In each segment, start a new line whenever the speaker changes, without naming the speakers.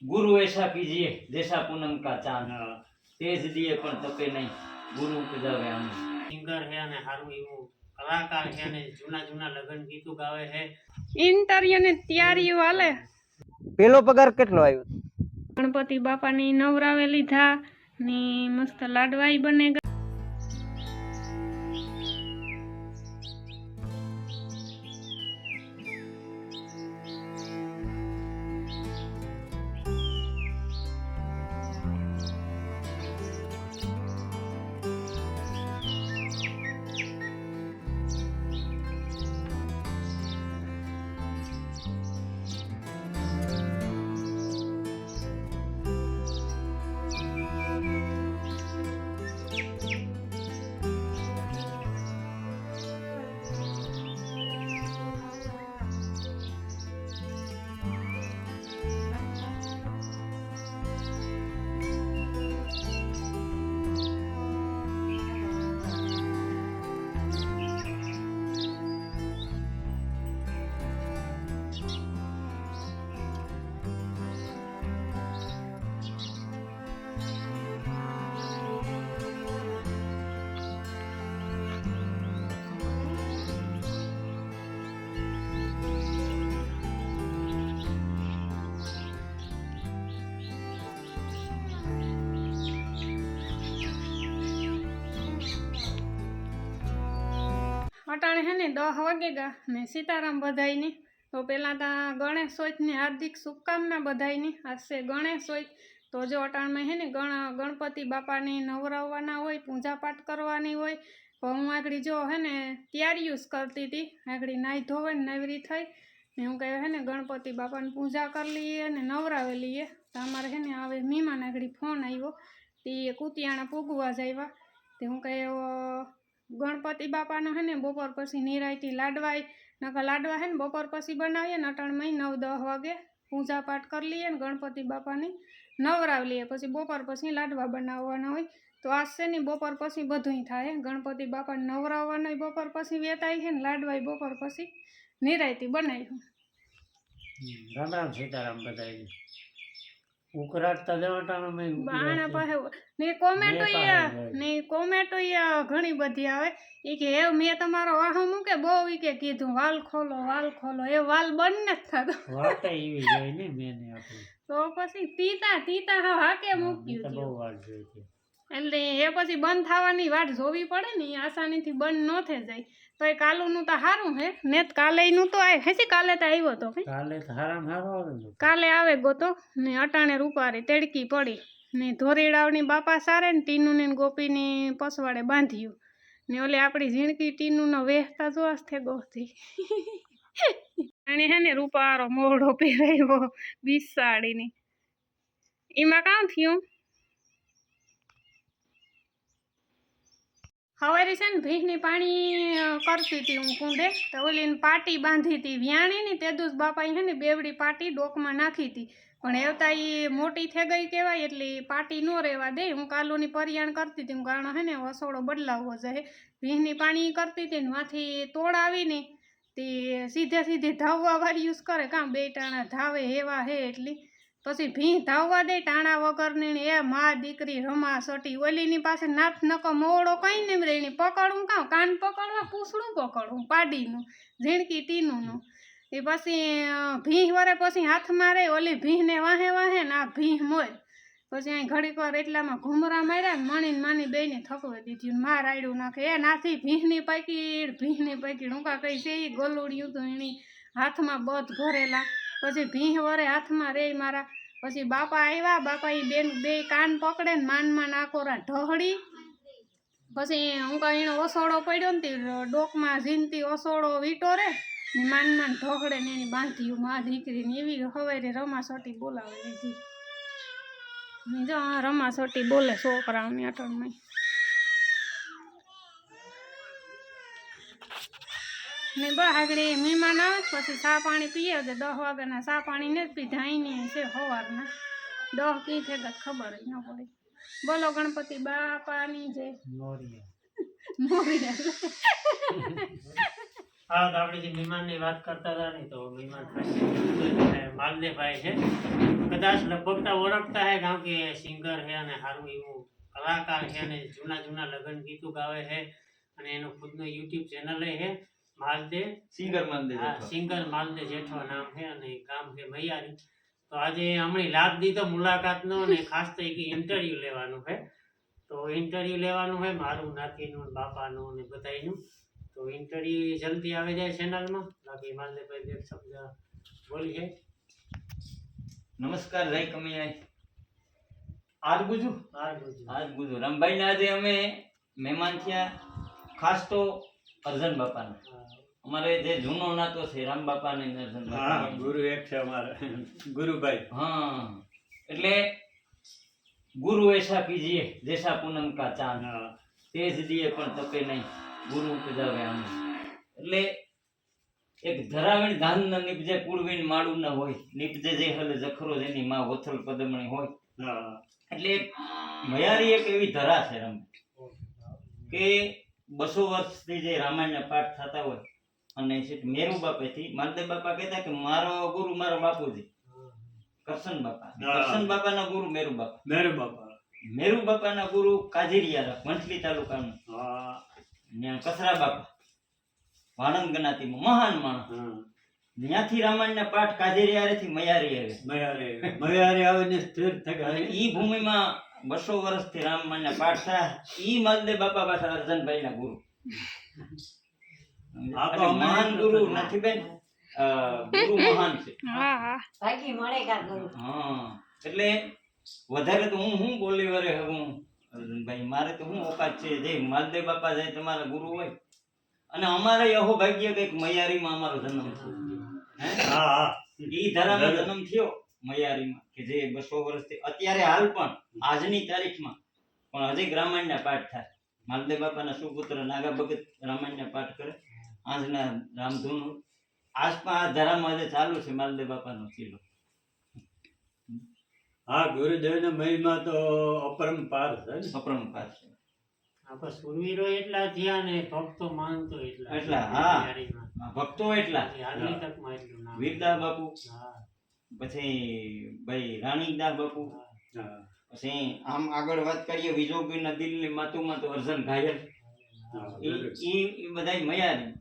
गुरु ऐसा कीजिए जैसा पूनम का चांद, तेज दिए पण तपे नहीं, गुरु उपजावे आम।
सिंगर है ने हारू एवो कलाकार है ने जूना जूना लगन गीतो गावे है।
इंटरव्यू ने तैयारीઓ હાલે।
પેલો પગાર કેટલો આવ્યો?
ગણપતિ બાપાની નવરાવે લીધા ને મસ્ત લાડવાઈ બને ગયા। अटाणे है ने 10 वागेगा ने सीताराम बधाई ने। तो पहला तो गणेश चौथ ने हार्दिक शुभकामना बधाई ने। आज से गणेश चौथ तो जो अटाण में है ने गणपति बापा ने नवराववाना होय, पूजा पाठ करवानी होय। तो हूँ आगड़ी जो है ने तैयारी यूज करती थी, आगड़ी नाई धोवे नवरी थई ने हूँ कहे है ने गणपति बापा ने पूजा कर लीए ने नवरावे लीए। तो अमारे है ने हवे मेहमान आगड़ी फोन आव्यो ते कुतियाणा पूगवा जाव्या। ते हूँ कहे गणपति बापा है ने बपोर पछी निरायती लाडवाई नका लाडवा है ने बपोर पछी बनावीए ने अटाण में 9-10 वागे पूजा पाठ कर लीए ने गणपति बापा ने नवराव लीए। पछी बपोर पछी लाडवा बनाववाना होय। तो आज से नहीं बपोर पछी बधुंय थाय। गणपति बापा ने नवराववाना बपोर पछी वेताय है ने लाडवाई बपोर पछी निरायती बनावी।
राम राम सीताराम बधाई उकराटता जवाटाणो में
बाणा पाहे ने कोमेंटो घणी बधी आवे ई के हे मैं तमारो वाह मूके बो ई के कीधुं वाल खोलो ए वाल बनने ज थातो
वाटे एवी जोई ने मैंने आपे
तो पछी तीता हाके मूक्યું
तो बहु वाट जोई छे
એટલે એ પછી બંધ થવાની વાટ જોવી પડે ને આસાનીથી બંધ ન થઈ જાય। તો એ કાલુનું તો સારું હે ને કાલેનું તો આય હેસી કાલે તો આવ્યો તો
काले थाराम हारो आवे
કાલે આવે ગોતો ને અટાણે રૂપારી તેડકી પડી ને ધોરીડાવની બાપા સારે ને ટીનુને ને ગોપીની પસવાડે બાંધ્યું ને ઓલે આપણી ઝીણકી ટીનુનો વેહતા જોસ થે ગોથી અને હે ને રૂપારો મોઢો પહેરાવ્યો બિસાડીની એમાં કામ થયું। हवारे से भीहनी पानी करती थी हूँ कूंडे तो ओली पाटी बांधी थी व्याणी ने तेदूस बापाई है ने बेवड़ी पाटी डोक में नाखी थी पण एवता ई मोटी थे गई कहवाय एटली पाटी न रहेवा दे। हूँ कालूनी परियाण करती थी कारण है ने वसोड़ो बदलावो जाए। भीहनी पानी करती थी माथी तोड़ आवी ने ते सीधे धाववा वारी यूज करे कां बे टाणा धावे हेवा हे एटली पछी भी धाववा दे टाणा वगरनी ए मां दीकरी रमा सटी ओलीनी पासे नाथ नको मोड़ो कई नहीं रेणी पकड़ूं का कान पकड़वा पूछड़ू पकड़ूं पाडीनु झीणकी टीनुनु ए पछी भीह वरे पछी हाथ मारे ओली भीह ने वाहे वाहे ना भीह मोय पछी अहीं घड़ीक वार एटलामां घुमरा मार्या मणीने मानी बेने थकवे दीधी मार आड्યું नाखे ए नाथी भीहनी पैकीड़ हुंका कही से ई गोलुड़िયું तो एनी हाथमां बध भरेला पछी भीह वरे हाथमां रे मारा पछी बापा आव्या बापा ई बे कान पकड़े ने मानमा नाकोरा ढहड़ी पछी हूँ कहीं ओसोड़ो पड्यो ने डोकमां झीनती ओसोड़ो वीटोरे ने मानमा ढहड़े ने एनी बांध्યું मां दीकरीने एवी हवारे रमासटी बोलावे दीधी जो रमासटी बोले छोकराओनी अटणमां ने बहागड़ी मेहमान आवे पछी चा पाणी पीए 10 वाग्याना चा पाणी ने पीधा अहींनी छे सवाરના 10 की थे खबर ज न पड़ी। बोलो गणपति बापानी जय
मोरिया
मोरिया।
हाँ तो आपणे जे मेहमान ની વાત કરતા હતા ને तो मेहमान मालदेव भाई है કદાચ લગભગ તો ઓળખતા હે કારણ કે સિંગર છે અને સારું એવું કલાકાર છે અને જૂના જૂના લગ્ન ગીતો ગાવે છે અને એનું ખુદનું યુટ્યુબ ચેનલ છે માલદેવ
સિંગર માલદે
સિંગર માલદેવ જેઠવા નામ છે અને ગામ છે મૈયારી. તો આજે હમણાં લાભ દીધો મુલાકાતનો અને ખાસ તો એક ઇન્ટરવ્યુ લેવાનું છે. તો ઇન્ટરવ્યુ લેવાનું છે મારું નાતીનું બાપાનું અને બધાયનું. તો ઇન્ટરવ્યુ જલ્દી આવી જાય ચેનલમાં. બાકી માલદેવભાઈ બે શબ્દ બોલી છે.
નમસ્કાર જય કમિયા આજ ગુજુ રામભાઈ ના આજે અમે મહેમાન થયા ખાસ તો અર્જન બાપાના. અમારે જે જૂનો નાતો છે રામ બાપા ને અર્જન બાપા
ગુરુ એક છે અમારા ગુરુભાઈ.
હા એટલે ગુરુ ऐसा कीजिए जैसा पूनम का चांद तेज दिए પણ તપે નહીં ગુરુ ઉપજાવે આમ. એટલે એક ધરાવીણ ધાન ન નીપજે કુળવીણ માળું ન હોય નીપજે જે હલ જખરો જેની માં વથલ પદમણી હોય. એટલે મયારી એક એવી ધરા છે રમ કે 200 વર્ષથી જે રામાયણના પાઠ થતા હોય અને મેરુ બાપેથી માલદેવ બાપા કહેતા કે મારો ગુરુ મારો બાપુજી કરશન બાપાના ગુરુ મેરુ બાપાના ગુરુ કાજીરિયા વંથલી તાલુકાનું કસરા બાપા વાણંદ ગણાતીમાં મહાન માણસ. ત્યાંથી રામાયણના પાઠ કાજેરિયારેથી મયારી
આવે ને સ્થિર થઈ
ઈ ભૂમિમાં 200 વર્ષથી રામાયણના પાઠ થયા. ઈ માલદેવ બાપા પાછા અર્જનભાઈના ગુરુ. મહાન ગુરુ નથી બેન, ગુરુ મહાન છે. હા એટલે વધારે તો હું બોલી વરે હું અર્જનભાઈ મારે તો હું ઓકાત છે જે માલદેવ બાપા જાય તમારા ગુરુ હોય. અને અમારે અહો ભાગ્ય કઈક મયારીમાં અમારો જન્મ થયો. ઈ ધરાનો જન્મ થયો મયારીમાં કે જે 200 વર્ષથી અત્યારે હાલ પણ આજની તારીખમાં પણ હજી રામાયણના પાઠ થાય. માલદેવ બાપાના સુપુત્ર નાગા ભગત રામાયણના પાઠ કરે. આજના રામધૂન આસપાસ આ ધરામાં હજી ચાલુ છે માલદેવ બાપાનો ચીલો.
હા ગુરુદેવનો મહિમા તો અપરંપાર છે.
અપરંપાર છે.
આપણે સુરવીરો એટલા થયા ને ભક્તો માનતો
એટલા. હા ભક્તો એટલા.
આગલી તકમાં એટલું નામ
વીરદાસ બાપુ, પછી ભાઈ રાણીદાસ બાપુ, પછી આમ આગળ વાત કરીએ વિજોગીના દિલની માતુમાં તો અર્જન ઘાયલ. ઈ બધા મયારી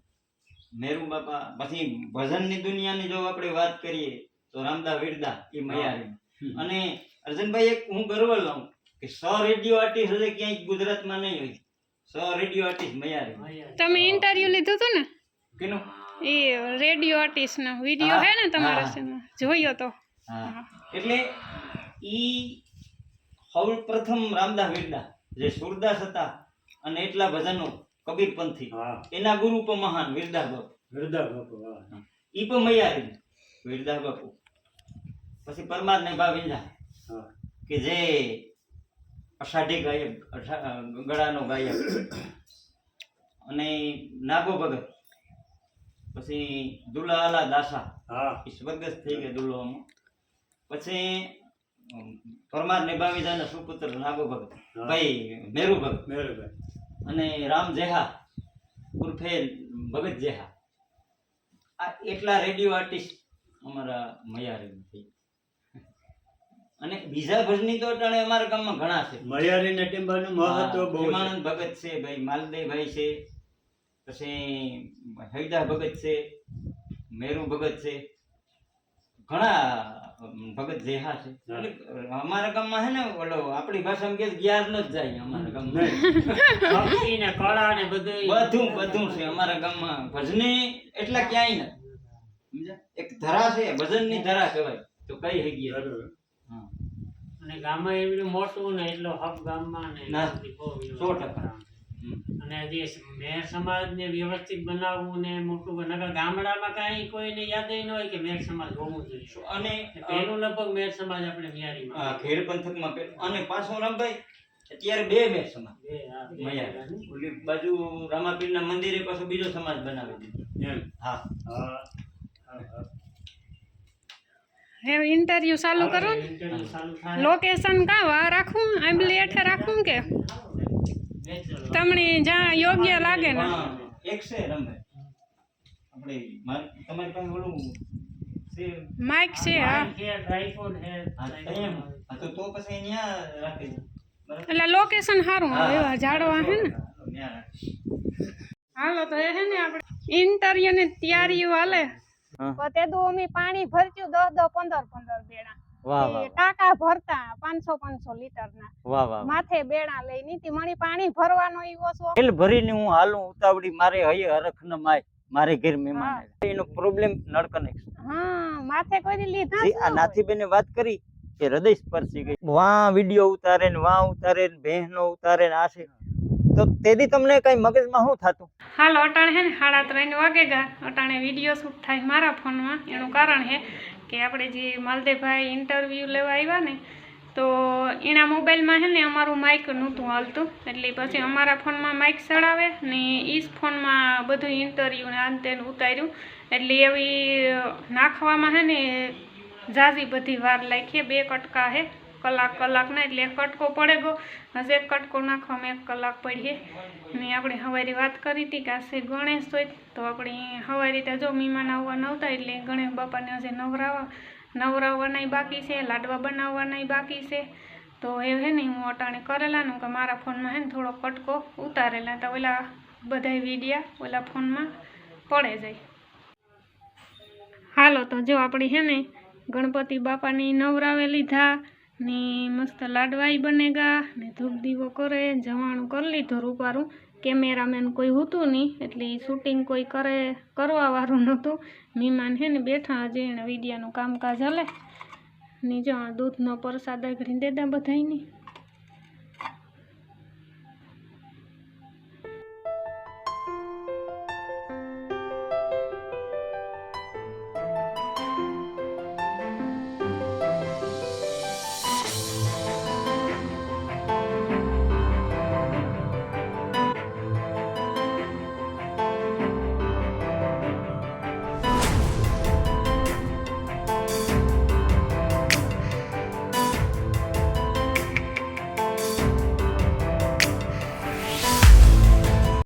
મેરુ બાપા. પછી ભજનની દુનિયાની જો આપણે વાત કરીએ તો રામદાસ વીરદાસ એ મયારી. અને અર્જનભાઈ એક હું ગર્વ લઉં કે 100 રેડિયો આર્ટિસ્ટ હશે ક્યાંય ગુજરાતમાં નહીં હોય. 100 રેડિયો આર્ટિસ્ટ મયારી.
તમે ઇન્ટરવ્યુ લીધું હતું ને
કેનું?
એ રેડિયો આર્ટિસ્ટ નો વિડિયો હે ને તમારા ચેનલ જોયો તો.
હા એટલે ઈ સૌ પ્રથમ રામદાસ વીરદાસ જે સુરદાસ હતા અને એટલા ભજનો કબીરપંથી એના ગુરુ પણ મહાન વીરદાસ બાપુ. ઈ પણ મયારી વીરદાસ બાપુ. પછી પરમાત્મા ભાવિંજા કે જે અષાઢી ગાયક ગળાનો ગાયક અને નાગો ભગત. પછી દુલાલા દાસા સ્વર્ગસ્થ થઈ ગયા દુલોમાં. પછી પરમાત્મા ભાવિંજાના સુપુત્ર નાગો ભગત ભાઈ મેરુ ભગત અને રામ જેહા ઉર્ફે ભગત જેહા. આ એટલા રેડિયો આર્ટિસ્ટ અમારા મયારી થઈ. અને બીજા ભજની તો અટાણે અમારા ગામમાં ઘણા છે.
મયારીના ટીમ્બાનું મહત્વ બહુ છે.
હેમાનંદ ભગત છે ભાઈ, માલદેવભાઈ છે, પછી હૈદા ભગત છે, મેરુ ભગત છે, ઘણા ભગત જેહા છે. એટલે અમારા ગામમાં હે ને ઓલો આપણી ભાષામાં કે જ્ઞાન ન જ જાય અમારા ગામમાં.
ભક્તિ ને કળા ને
બધું છે અમારા ગામમાં. ભજની એટલા ક્યાંય નથી. સમજ્યા? એક ધરા છે, ભજનની ધરા કહેવાય તો કઈ હગી.
અને ગામમાં એવડું મોટું ને એટલો હક ગામમાં ને
100%.
અને જે મેર સમાજ ને વ્યવસ્થિત બનાવવું ને મોટું નગર ગામડામાં કાંઈ કોઈને યાદ ન હોય કે મેર સમાજ હોવું જોઈએ.
અને
પેલું લગભગ મેર સમાજ આપણે મિયારીમાં
ખેડ પંથકમાં અને પાછો રામભાઈ અત્યારે 2 મેર સમાજ મયારી. ઓલી બાજુ રામાપીરના મંદિરે પાછો બીજો સમાજ બનાવી દીધો. હા
હવે ઇન્ટરવ્યુ ચાલુ કરો ને. લોકેશન કાં રાખું આંબલી હેઠે રાખું કે તમને જ્યાં યોગ્ય લાગે ને.
એક છે રમભાઈ આપણે તમારી પાસે ઓલું છે.
માઇક છે હા
છે ટ્રાયપોડ છે
હા, એમ. હા, તો પછી અહીંયા રાખી દો. બરાબર?
એટલે લોકેશન સારું આવે એવા ઝાડવા હે ને
ત્યાં રાખી.
હાલો તો એ હે ને આપણે ઇન્ટરવ્યુ ની તૈયારીઓ હાલે
હા.
તો તે દો અમે પાણી ભરચ્યું 10 15 બેડા
વાહ વાહ
એ ટાંકા ભરતા 500 લીટરના
વાહ વાહ
માથે બેડા લઈ નીતિ મણી પાણી ભરવાનો ઈ ઓછો
તેલ ભરીને હું હાલું ઉતાવળી મારે હૈયે હરખ ન માય મારે ઘેર મહેમાન
હા.
આવ્યા. એનો પ્રોબ્લેમ નળ કનેક્શન
હા માથે કોઈ લીધા
જે
જ
આ
ન હોય.
નાથીબેને વાત કરી કે હૃદય સ્પર્શી ગઈ વાં વિડીયો ઉતારે ને વાં ઉતારે ને બહેનો ઉતારે ને આ છે તો તેથી તમને કઈ મગજમાં શું થતું
હાલો અટાણે હે ને 3:30 વાગે ગયા અટાણે વિડીયો શૂટ થાય મારા ફોનમાં એનું કારણ હે કે આપણે જે માલદેવભાઈ ઇન્ટરવ્યૂ લેવા આવ્યા ને તો એના મોબાઈલમાં હે ને અમારું માઇક નહોતું હાલતું એટલે પછી અમારા ફોનમાં માઇક ચડાવે ને ઈ જ ફોનમાં બધું ઇન્ટરવ્યૂ ને આન તેન ઉતાર્યું એટલે એવી નાખવામાં હે ને ઝાઝી બધી વાર લાગી 2 કટકા હે કલાકના એટલે એક કટકો પડે ગયો હજી એક કટકો નાખવામાં 1 કલાક પડી ને આપણે હવારી વાત કરી હતી કે આશે ગણેશ હોય તો આપણે હવારી ત્યાં જો મહેમાન આવવા નહોતા એટલે ગણેશ બાપાને હજી નવરાવવાનાય બાકી છે લાડવા બનાવવાનાય બાકી છે તો એ હે ને હું અટાણે કરેલાનું કે મારા ફોનમાં હે ને થોડો કટકો ઉતારેલા તો ઓલા બધાય વિડીયા ઓલા ફોનમાં પડે જાય હાલો તો જો આપણી હે ને ગણપતિ બાપાની નવરાવે લીધા ને મસ્ત લાડવાઈ બનેગા ને ધૂપ દીવો કરે જવાણું કરી લીધું રૂપારું કેમેરામેન કોઈ હતું નહીં એટલે શૂટિંગ કોઈ કરવા વાળું નહોતું મહેમાન હે ને બેઠા હજી એને વિડીયાનું કામકાજ હલે ને જો દૂધનો પ્રસાદ ઘડી દેતા બધાયની